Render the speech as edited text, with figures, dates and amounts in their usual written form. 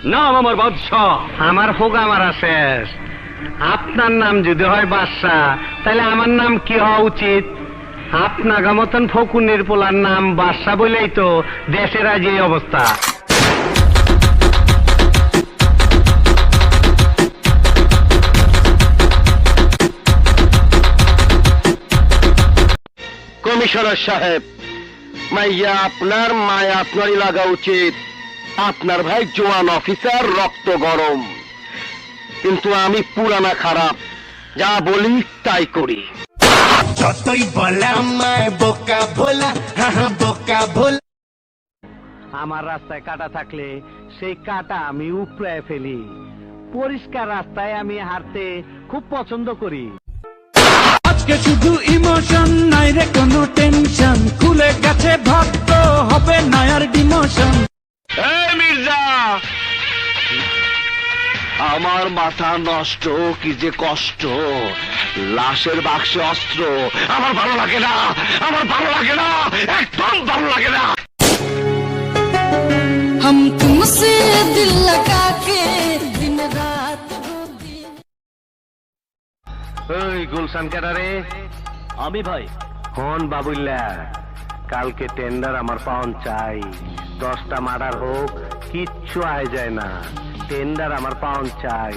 নাম আমার বাদশাহ। আমার হোগা মারা শেষ। আপনার নাম যদি হয় বাদশাহ, তাহলে আমার নাম কি হওয়া উচিত? আপনার মতন ফকুনের পোলার নাম বাদশাহ বলেই তো দেশের আজ এই অবস্থা। কমিশনার সাহেব, মাইয়া আপনার মায়া আপনারই লাগা উচিত। আপনার ভাই জোয়ান অফিসার, রক্ত গরম, কিন্তু আমি পুরানা খারাপ, যা বলি তাই করি। যতই বলা আমায় বোকা ভোলা, বোকা ভোলা। আমার রাস্তায় কাটা থাকলে সেই কাটা আমি উপড়ে ফেলি। পরিষ্কার রাস্তায় আমি হাঁটতে খুব পছন্দ করি। আজকে শুধু ইমোশন, নাই রে কোনো টেনশন, খুলে গেছে ভাগ্য, হবে না আর ডিমোশন। এই মির্জা, আমার মাথা নষ্ট, কি যে কষ্ট। লাশের বাক্সে অস্ত্র, আমার ভালো লাগে না, আমার ভালো লাগে না, একদম ভালো লাগে না। हम तुमसे दिल लगा के दिन रात ওই গুলশান কেডারে? আমি ভাই। হন বাবুল্লা, কালকে টেন্ডার আমার পাউন চাই। 10টা মার্ডার হোক, কিচ্ছু আয় যায় না, টেন্ডার আমার পাউন চাই।